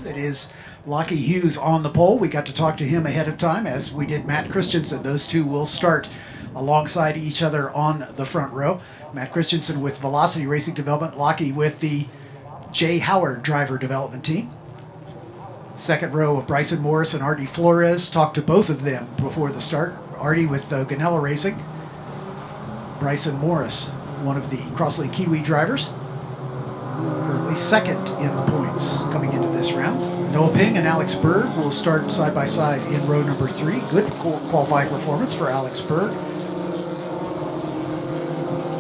It is Lochie Hughes on the pole. We got to talk to him ahead of time, as we did Matt Christensen. Those two will start alongside each other on the front row. Matt Christensen with Velocity Racing Development, Lochie with the J. Howard Driver Development Team. Second row of Bryson Morris and Artie Flores. Talked to both of them before the start. Artie with Ganella Racing. Bryson Morris, one of the Crossley Kiwi drivers. Currently second in the points coming into this round. Noah Ping and Alex Berg will start side by side in row number 3. Good qualifying performance for Alex Berg.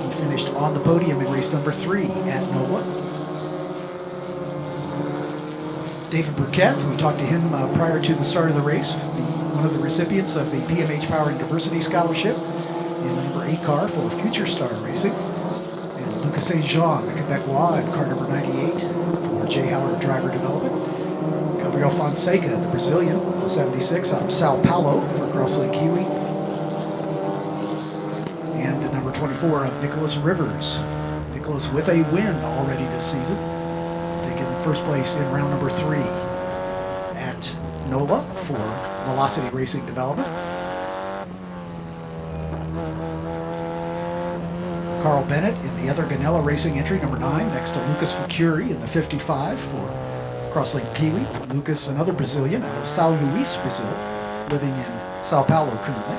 He finished on the podium in race number 3 at NOLA. David Burketh, we talked to him prior to the start of the race, one of the recipients of the PMH Power and Diversity Scholarship in the number 8 car for Future Star Racing. And Louka St-Jean, the Quebecois, in car number 98 for J. Howard Driver Development. Gabriel Fonseca, the Brazilian, the 76 out of Sao Paulo for Crossley Kiwi. And the number 24 of Nicholas Rivers. Nicholas with a win already this season. First place in round number 3 at NOLA for Velocity Racing Development. Carl Bennett in the other Ganella Racing entry, number 9, next to Lucas Fecury in the 55 for Crossley Kiwi. Lucas, another Brazilian out of São Luís, Brazil, living in Sao Paulo currently.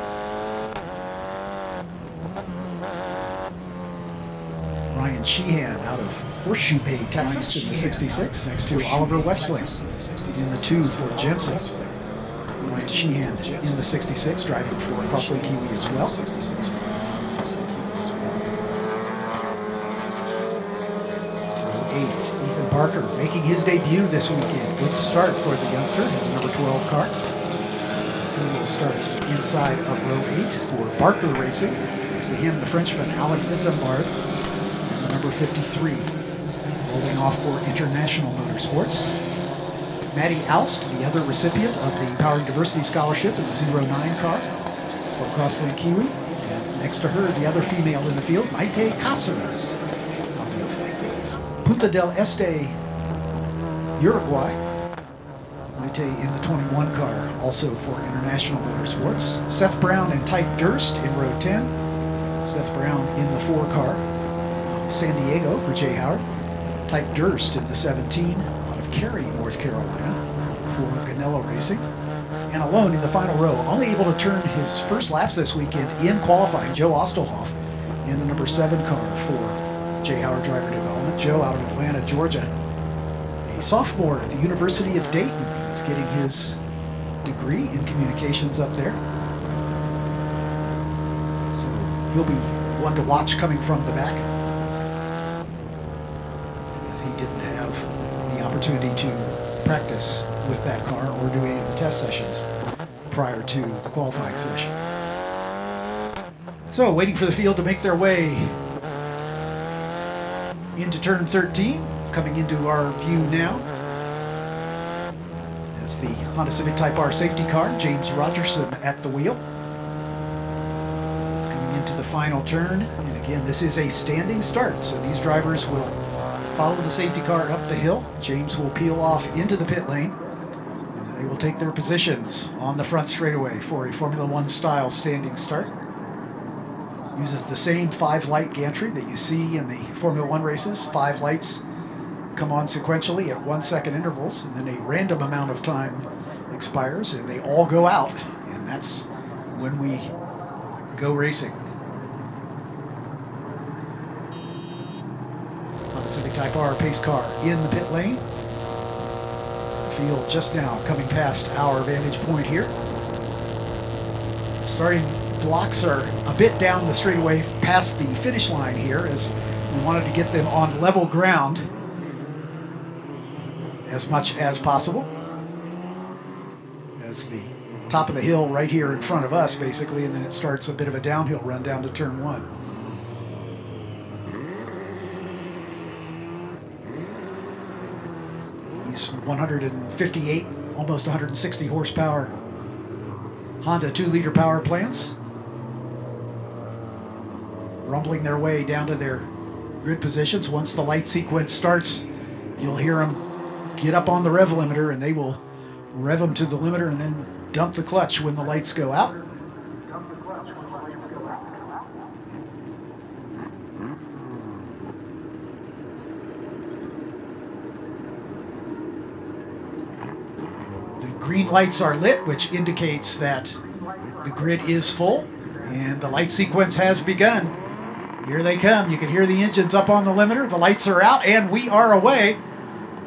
Ryan Shehan out of Horseshoe Bay, Texas in the 66, next to Oliver Westling in the 2 for Jensen. Ryan Shehan in the 66, driving for Crossley Kiwi as well. Row 8, Ethan Barker making his debut this weekend. Good start for the youngster in the number 12 car. As he will start inside of row 8 for Barker Racing. Next to him, the Frenchman Alan Isambard, and the number 53. Rolling off for International Motorsports. Maddie Aust, the other recipient of the Power and Diversity Scholarship in the 09 car for Crossley Kiwi. And next to her, the other female in the field, Maite Cáceres, out of Punta del Este, Uruguay. Maite in the 21 car, also for International Motorsports. Seth Brown and Tyke Durst in row 10. Seth Brown in the 4 car, out of San Diego for J. Howard. Tyke Durst in the 17 out of Cary, North Carolina for Ganella Racing. And alone in the final row, only able to turn his first laps this weekend in qualifying, Joe Ostholthoff in the number 7 car for J. Howard Driver Development. Joe out of Atlanta, Georgia, a sophomore at the University of Dayton. He's getting his degree in communications up there. So he'll be one to watch coming from the back. He didn't have the opportunity to practice with that car or do any of the test sessions prior to the qualifying session. So waiting for the field to make their way into turn 13, coming into our view now as the Honda Civic Type R safety car, James Rogerson at the wheel. Coming into the final turn, and again, this is a standing start, so these drivers will follow the safety car up the hill. James will peel off into the pit lane. And they will take their positions on the front straightaway for a Formula One style standing start. Uses the same 5 light gantry that you see in the Formula One races. 5 lights come on sequentially at 1 second intervals, and then a random amount of time expires and they all go out. And that's when we go racing. Civic Type R pace car in the pit lane. The field just now coming past our vantage point here. Starting blocks are a bit down the straightaway past the finish line here, as we wanted to get them on level ground as much as possible. As the top of the hill right here in front of us, basically, and then it starts a bit of a downhill run down to turn 1. These 158, almost 160 horsepower Honda 2-liter power plants, rumbling their way down to their grid positions. Once the light sequence starts, you'll hear them get up on the rev limiter, and they will rev them to the limiter and then dump the clutch when the lights go out. The green lights are lit, which indicates that the grid is full and the light sequence has begun. Here they come. You can hear the engines up on the limiter. The lights are out and we are away.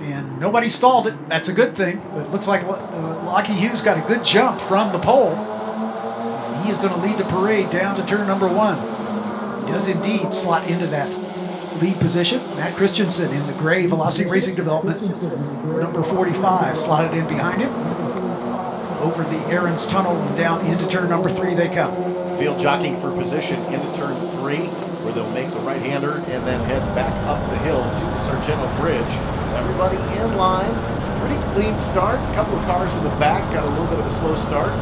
And nobody stalled it. That's a good thing. But it looks like Lochie Hughes got a good jump from the pole. And he is going to lead the parade down to turn number 1. He does indeed slot into that lead position. Matt Christensen in the gray Velocity Racing Development, number 45, slotted in behind him. Over the Aaron's Tunnel and down into turn number 3 they come. Field jockeying for position into turn 3, where they'll make the right-hander and then head back up the hill to the Sargento Bridge. Everybody in line. Pretty clean start. A couple of cars in the back got a little bit of a slow start.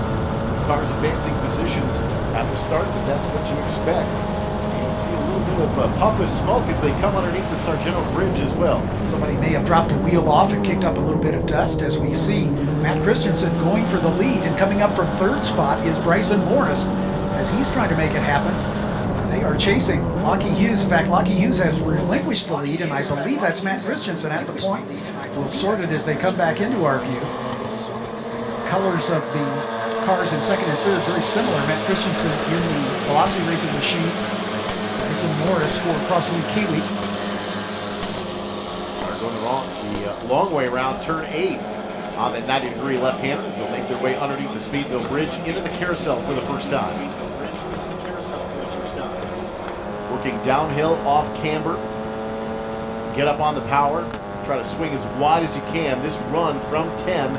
Cars advancing positions at the start, but that's what you expect. You can see a little bit of a puff of smoke as they come underneath the Sargento Bridge as well. Somebody may have dropped a wheel off and kicked up a little bit of dust as we see Matt Christensen going for the lead, and coming up from 3rd spot is Bryson Morris as he's trying to make it happen. They are chasing Lochie Hughes. In fact, Lochie Hughes has relinquished the lead, and I believe that's Matt Christensen at the point. We'll sort it as they come back into our view. Colors of the cars in 2nd and 3rd very similar. Matt Christensen in the Velocity Racing Machine. Bryson Morris for Crossley Kiwi. They're going the long way around turn 8 on the 90-degree left-hander. They'll make their way underneath the Speedville Bridge into the carousel for the first time. Working downhill off camber, get up on the power, try to swing as wide as you can. This run from 10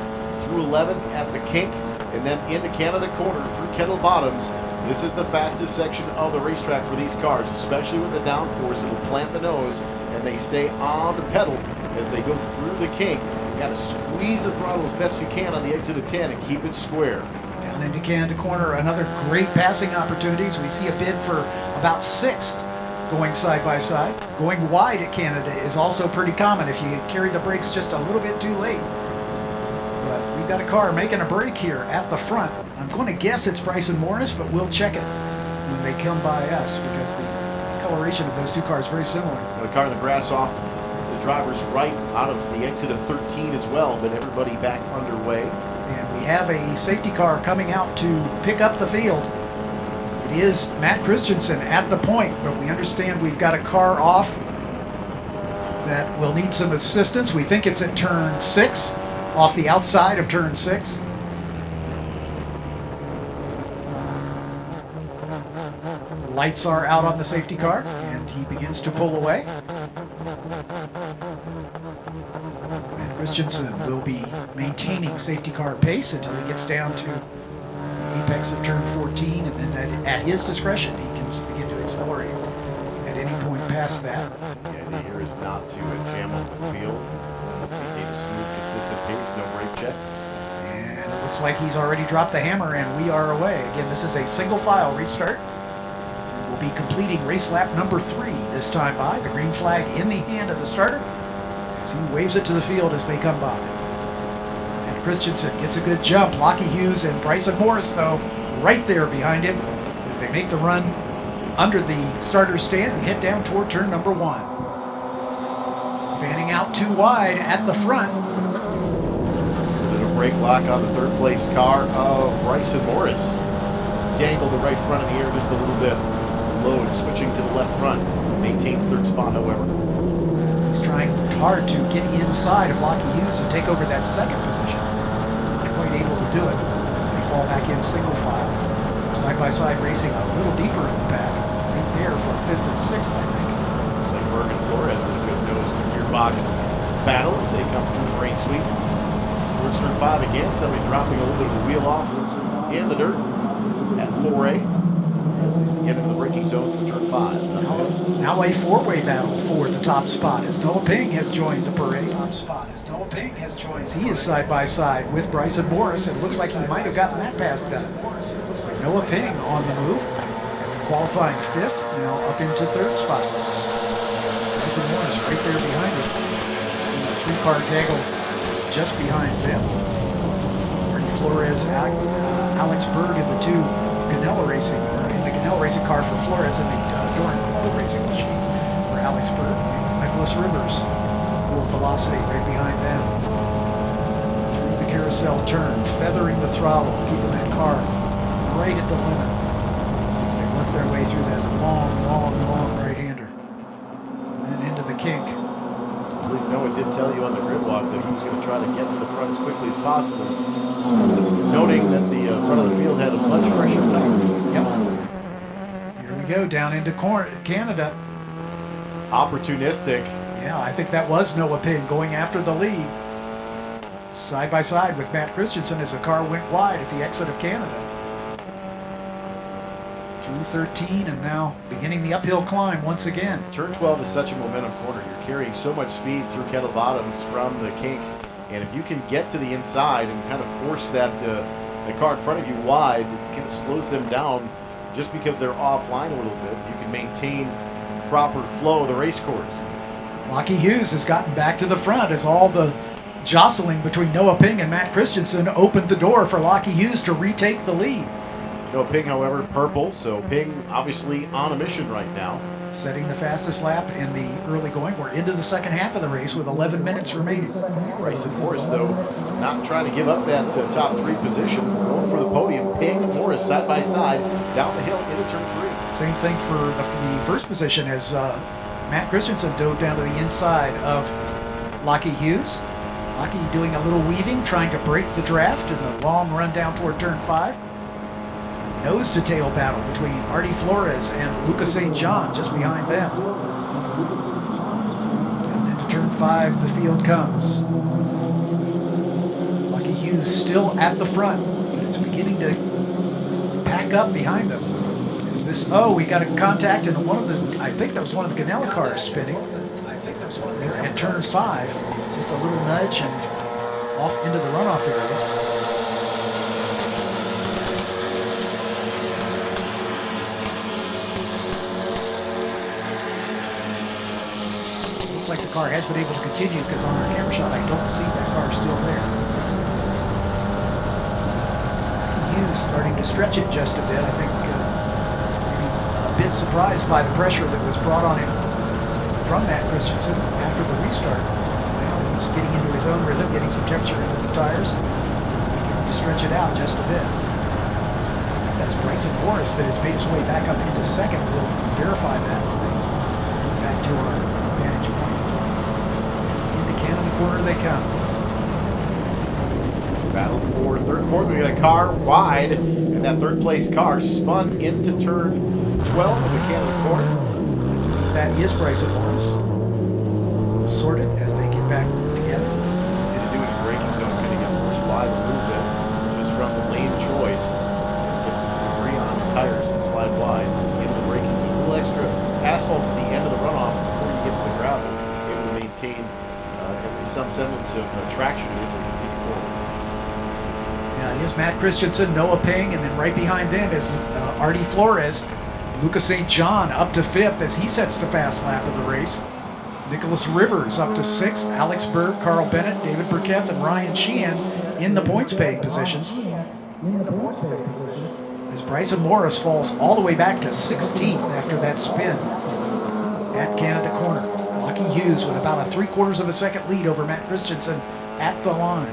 through 11 at the kink, and then into Canada Corner through Kettle Bottoms. This is the fastest section of the racetrack for these cars, especially with the downforce. It'll plant the nose, and they stay on the pedal as they go through the kink. You got to squeeze the throttle as best you can on the exit of 10 and keep it square. Down into Canada Corner, another great passing opportunities. We see a bid for about 6th going side by side. Going wide at Canada is also pretty common if you carry the brakes just a little bit too late. But we've got a car making a break here at the front. I'm going to guess it's Bryson Morris, but we'll check it when they come by us because the coloration of those two cars is very similar. The car in the grass off the driver's right out of the exit of 13 as well, but everybody back underway. And we have a safety car coming out to pick up the field. It is Matt Christensen at the point, but we understand we've got a car off that will need some assistance. We think it's at turn 6, off the outside of turn 6. Lights are out on the safety car, and he begins to pull away. And Christensen will be maintaining safety car pace until he gets down to apex of turn 14, and then at his discretion he can begin to accelerate at any point past that. The idea here is not to jam up the field, maintain a smooth, consistent pace, no brake checks. And it looks like he's already dropped the hammer, and we are away. Again, this is a single file restart. We'll be completing race lap number 3 this time by. The green flag in the hand of the starter as he waves it to the field as they come by. Christensen gets a good jump. Lochie Hughes and Bryson Morris, though, right there behind him as they make the run under the starter stand and head down toward turn number 1. Fanning out too wide at the front. A bit of brake lock on the 3rd place car of Bryson Morris. Dangled the right front in the air just a little bit. Load switching to the left front. Maintains 3rd spot, however. He's trying hard to get inside of Lochie Hughes and take over that 2nd position. Quite able to do it as they fall back in single file. Some side-by-side racing a little deeper in the back, right there for 5th and 6th, I think. Looks like Berg and Flores with a good nose to gearbox battle as they come through the rain sweep. Towards turn 5 again, somebody dropping a little bit of a wheel off in the dirt at 4A as they get into the braking zone for turn 5. Now a 4-way battle for the top spot as Noah Ping has joined the parade. He is side by side with Bryson Morris. It looks like he might have gotten that pass done. So Noah Ping on the move after qualifying 5th, now up into 3rd spot. Bryson Morris right there behind him. In the 3-car gaggle just behind them. Artie Flores, Alex Berg in the two Ganella Racing, or in the Ganella Racing car for Flores, and the Doran Cole Racing machine for Alex Berg. Nicholas Rivers for Velocity right behind them. Through the carousel turn, feathering the throttle, keeping that car right at the limit as they work their way through that long right-hander. And into the kink. I believe Noah did tell you on the grid walk that he was going to try to get to the front as quickly as possible, noting that the front of the field had a much fresher tire. Yep. Here we go, down into Canada. Opportunistic. Yeah, I think that was Noah Ping going after the lead. Side by side with Matt Christensen as the car went wide at the exit of Canada. Through 13 and now beginning the uphill climb once again. Turn 12 is such a momentum corner. You're carrying so much speed through kettle bottoms from the kink, and if you can get to the inside and kind of force that the car in front of you wide, it kind of slows them down just because they're offline a little bit. You can maintain proper flow of the race course. Lochie Hughes has gotten back to the front as all the jostling between Noah Ping and Matt Christensen opened the door for Lochie Hughes to retake the lead. Noah Ping, however, purple, so Ping obviously on a mission right now. Setting the fastest lap in the early going. We're into the second half of the race with 11 minutes remaining. Bryson Morris, though, not trying to give up that top three position. Going for the podium. Ping, Morris side by side down the hill into turn 3. Same thing for the first position as Matt Christensen dove down to the inside of Lochie Hughes. Lochie doing a little weaving, trying to break the draft in the long run down toward turn 5. Nose-to-tail battle between Artie Flores and Louka St-Jean just behind them. Down into turn 5, the field comes. Lochie Hughes still at the front, but it's beginning to pack up behind them. Is this? Oh, we got a contact in one of the. I think that was one of the Ganella cars spinning. There at turn 5, just a little nudge and off into the runoff area. Like the car has been able to continue because on our camera shot I don't see that car still there. Hughes starting to stretch it just a bit. I think maybe a bit surprised by the pressure that was brought on him from Matt Christensen after the restart. Now he's getting into his own rhythm, getting some texture into the tires, beginning to stretch it out just a bit. I think that's Bryson Morris that has made his way back up into second. We'll verify that when they get back to our vantage point. Canada corner they come. Battle for third quarter. We got a car wide, and that third place car spun into turn 12 of the Canada corner. I believe that is Bryson Morris. We'll sort it as they get back together. Easy to do in a braking zone, going to get pushed wide a little bit just from the lane choice. Get some debris on the tires and slide wide into the braking zone. A little extra asphalt at the end of the runoff before you get to the gravel. Able to maintain some semblance of traction to be able to continue forward. Yeah, it is Matt Christensen, Noah Ping, and then right behind them is Artie Flores. Louka St-Jean up to 5th as he sets the fast lap of the race. Nicholas Rivers up to 6th. Alex Berg, Carl Bennett, David Burketh, and Ryan Shehan in the points-paying positions. As Bryson Morris falls all the way back to 16th after that spin at Canada corner. Lochie Hughes with about a 3/4 of a second lead over Matt Christensen at the line.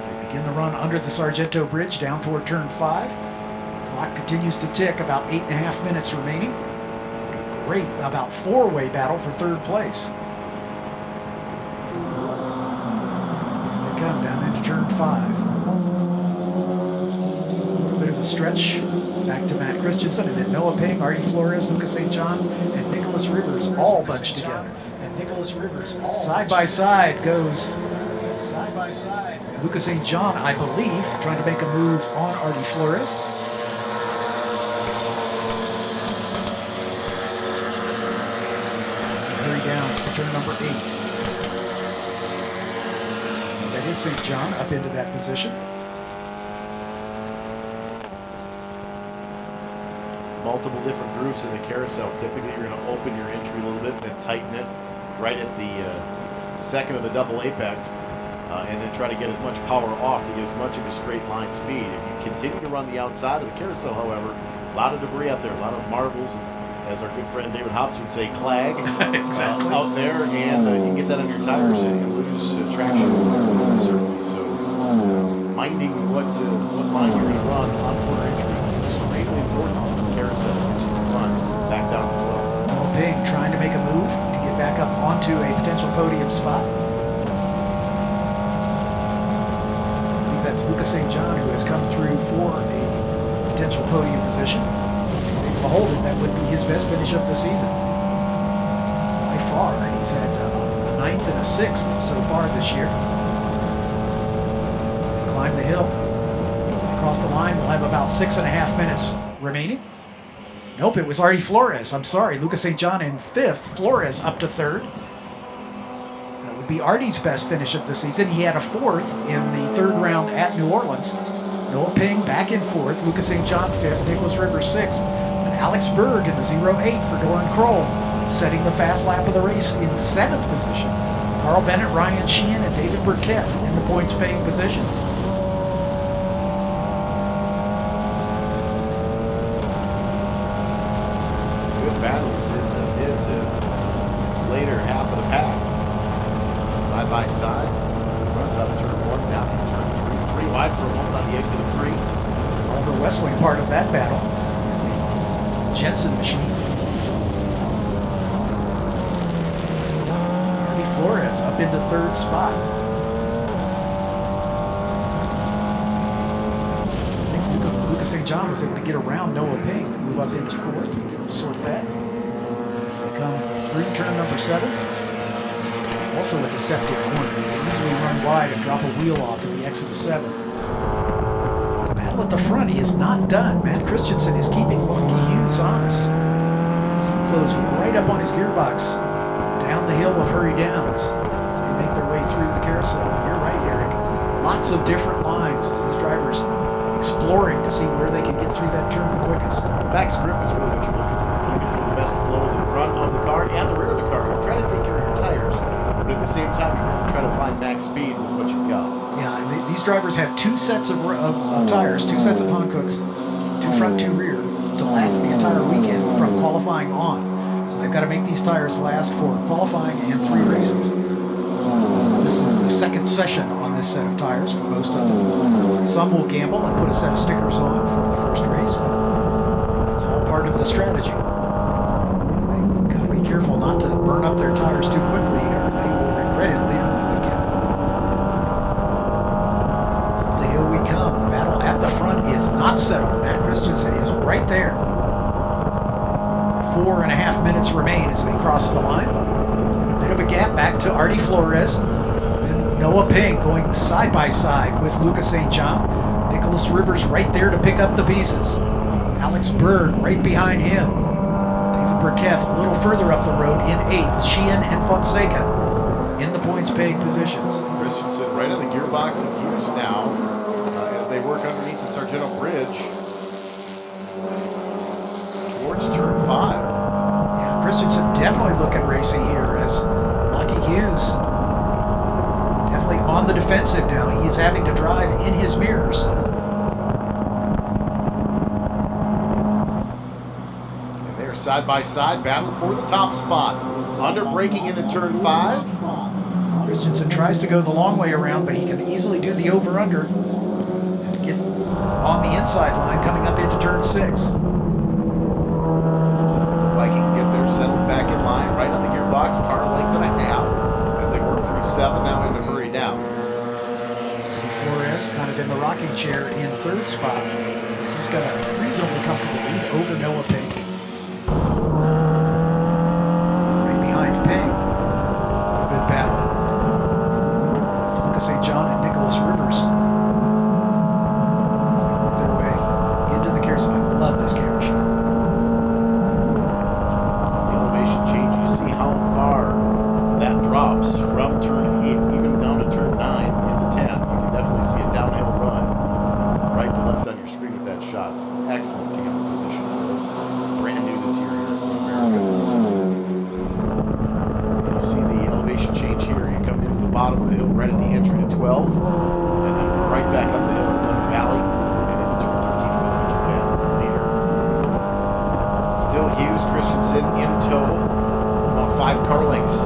They begin the run under the Sargento Bridge down toward turn 5. The clock continues to tick, about 8.5 minutes remaining. A great, about 4-way battle for third place. Here they come down into turn 5. A little bit of a stretch. Back to Matt Christensen, and then Noah Ping, Artie Flores, Louka St-Jean, and Nicholas Rivers all bunched together. Side by side goes Louka St-Jean, I believe, trying to make a move on Artie Flores. Very down to turn number 8. That is St-Jean up into that position. Multiple different grooves in the carousel. Typically, you're going to open your entry a little bit, then tighten it, right at the second of the double apex, and then try to get as much power off to get as much of a straight line speed. If you continue to run the outside of the carousel, however, a lot of debris out there, a lot of marbles, as our good friend David Hobbs would say, clag Exactly. out there, and you can get that on your tires and lose traction certainly. So minding what line you're going to run on quarter inch is extremely important on the carousel as you run back down to 12. Noah Ping trying to make a move to get back up onto a potential podium spot. I believe that's Louka St-Jean who has come through for a potential podium position. If he's able to hold it, that would be his best finish of the season. By far, he's had a 9th and a 6th so far this year. As they climb the hill, across the line, we'll have about 6.5 minutes remaining. Nope, it was Artie Flores. I'm sorry. Louka St-Jean in 5th. Flores up to 3rd. That would be Artie's best finish of the season. He had a 4th in the 3rd round at New Orleans. Noah Ping back in 4th. Louka St-Jean 5th. Nicholas Rivers 6th. And Alex Berg in the 0.8 for Doran Kroll, setting the fast lap of the race in 7th position. Carl Bennett, Ryan Shehan, and David Burketh in the points-paying positions. Battles in the mid to later half of the pack. Side by side. Runs out of turn 1, down to turn 3. 3 wide for a moment on the exit of 3. Oliver Westling part of that battle. The Jensen machine. Artie Flores up into 3rd spot. I think Louka St-Jean was able to get around Noah Ping to move up into 4th. We'll sort that as they come through turn number 7. Also a deceptive corner. They can easily run wide and drop a wheel off at the exit of 7. The battle at the front is not done. Matt Christensen is keeping Lochie Hughes honest as he closes right up on his gearbox down the hill of Hurry Downs as they make their way through the carousel. And you're right, Eric. Lots of different lines as these drivers exploring to see where they can get through that turn the quickest. Back grip is really what you're looking for. You're looking for the best flow of the front of the car and the rear of the car. You're trying to take care of your tires, but at the same time, you're going to try to find max speed with what you've got. Yeah, and these drivers have 2 sets of tires, 2 sets of Hancooks, 2 front, 2 rear, to last the entire weekend from qualifying on. So they've got to make these tires last for qualifying and 3 races. So this is the 2nd session on this set of tires for most of them. Some will gamble and put a set of stickers on for the first race, but it's all part of the strategy. And they've got to be careful not to burn up their tires too quickly, or they will regret it later in the weekend. Up the hill we come. The battle at the front is not settled. Matt Christensen is right there. 4.5 minutes remain as they cross the line. And a bit of a gap back to Artie Flores. And Noah Ping going side by side with Louka St-Jean. Nicholas Rivers right there to pick up the pieces. Alex Berg right behind him. David Burketh a little further up the road in 8th. Shehan and Fonseca in the points-paying positions. Christensen right on the gearbox of Hughes now as they work underneath the Sargento Bridge towards turn 5. Yeah, Christensen definitely looking racy here as Lochie Hughes definitely on the defensive now. He's having to drive in his mirrors. And they're side by side, battle for the top spot. Under braking into turn 5. Christensen tries to go the long way around, but he can easily do the over-under and get on the inside line coming up into turn 6. Like he can get their settles back in line, right on the gearbox, car length and a half as they work through 7 now into Hurry Downs. Flores kind of in the rocking chair in 3rd spot. He's got a reasonably comfortable lead over Noah Ping. Right behind Ping. A good battle. With Louka St-Jean and Nicholas Rivers. As they work their way into the carousel. I love this camera shot. The elevation change, you see how far that drops from turn 8 even down to turn 9 into 10. You can definitely see a downhill run right to left on your screen with that shot. It's excellent camera position for this. bottom of the hill right at the entry to 12. And then right back up the hill in the valley and into turn 13 with leader. Still Hughes, Christensen in tow. 5 car lengths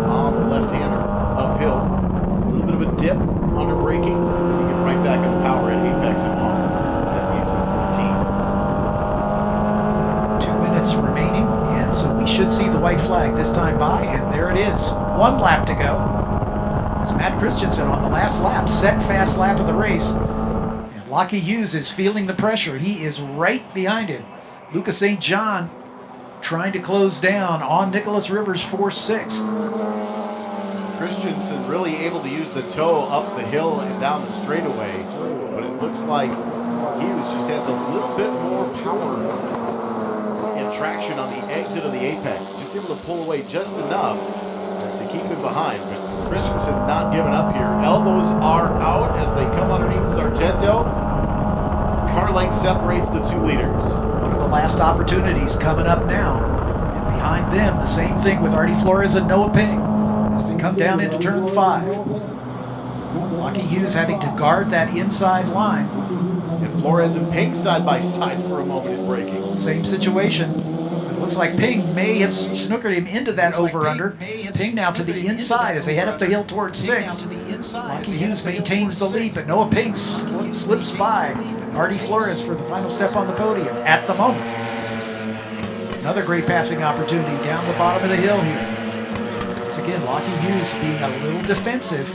on the left-hander uphill. A little bit of a dip under braking. And then you get right back on power at apex and on. That leaves it 14. 2 minutes remaining, and so we should see the white flag this time by, and there it is. 1 lap to go. As Matt Christensen on the last lap, set fast lap of the race. And Lochie Hughes is feeling the pressure. He is right behind him. Louka St-Jean trying to close down on Nicholas Rivers for 6th. Christensen really able to use the toe up the hill and down the straightaway, but it looks like Hughes just has a little bit more power and traction on the exit of the apex. Just able to pull away just enough to keep him behind, but Christensen not giving up here. Elbows are out as they come underneath Sargento. Car length separates the 2 leaders. One of the last opportunities coming up now. And behind them, the same thing with Artie Flores and Noah Ping as they come down into turn 5. Lochie Hughes having to guard that inside line. And Flores and Ping side by side for a moment in braking. Same situation. It looks like Ping may have snookered him into that over-under. Ping now to the inside as they head up the hill towards 6th. Lochie Hughes maintains the lead, but Noah Ping slips by Artie Flores for the final step on the podium at the moment. Another great passing opportunity down the bottom of the hill here. Once again, Lochie Hughes being a little defensive.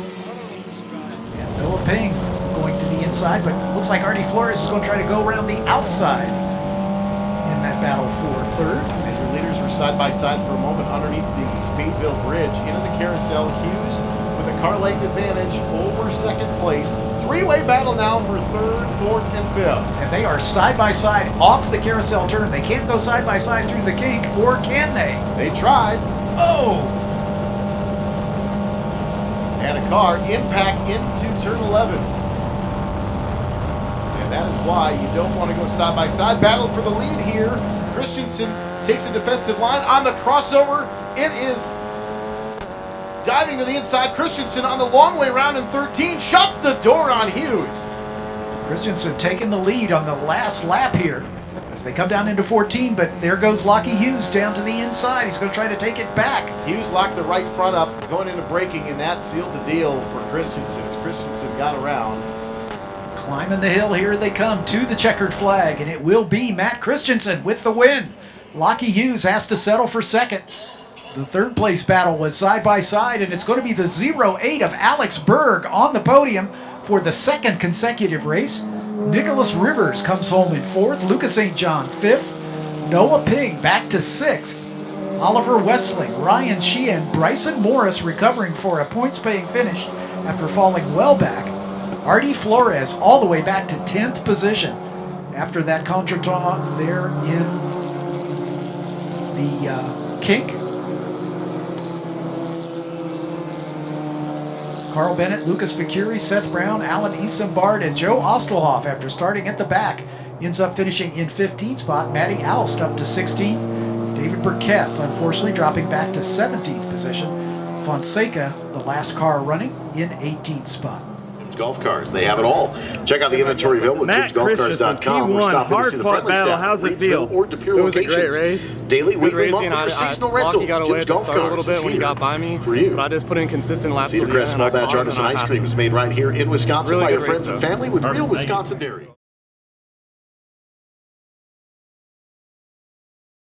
And Noah Ping going to the inside, but it looks like Artie Flores is going to try to go around the outside in that battle for 3rd. And your leaders were side by side for a moment underneath the Speedville Bridge into the carousel. Hughes with a car length advantage over 2nd place. 3-way battle now for 3rd, 4th, and 5th. And they are side by side off the carousel turn. They can't go side by side through the kink, or can they? They tried. Oh! And a car impact into turn 11. And that is why you don't want to go side by side. Battle for the lead here. Christensen takes a defensive line on the crossover. It is diving to the inside. Christensen on the long way round in 13 shuts the door on Hughes. Christensen taking the lead on the last lap here as they come down into 14, but there goes Lochie Hughes down to the inside. He's going to try to take it back. Hughes locked the right front up going into braking, and that sealed the deal for Christensen as Christensen got around. Climbing the hill, here they come to the checkered flag, and it will be Matt Christensen with the win. Lochie Hughes has to settle for 2nd. The 3rd place battle was side by side, and it's going to be the 0-8 of Alex Berg on the podium for the 2nd consecutive race. Nicholas Rivers comes home in 4th, Louka St-Jean 5th, Noah Ping back to 6th, Oliver Westling, Ryan Shehan, Bryson Morris recovering for a points-paying finish after falling well back, Artie Flores all the way back to 10th position after that contretemps there in the kink. Carl Bennett, Lucas Fecury, Seth Brown, Alan Isambard, and Joe Ostholthoff, after starting at the back, ends up finishing in 15th spot. Maddie Aust up to 16th. David Burketh, unfortunately, dropping back to 17th position. Fonseca, the last car running, in 18th spot. Golf cars, they have it all. Check out the inventory available at GolfCars.com. We're stopping to see the friendly battle. staff. How's it feel? Or De Pere it was locations. a great race. Daily, Good weekly, racing. monthly, or seasonal Lochie rentals. got away Jim's at the Golf start a little Cars bit is when he here got by me, for you. but I just put in consistent laps. Cedar Crest Small Batch Artisan Ice Cream is made right here in Wisconsin by your friends and family with real Wisconsin dairy.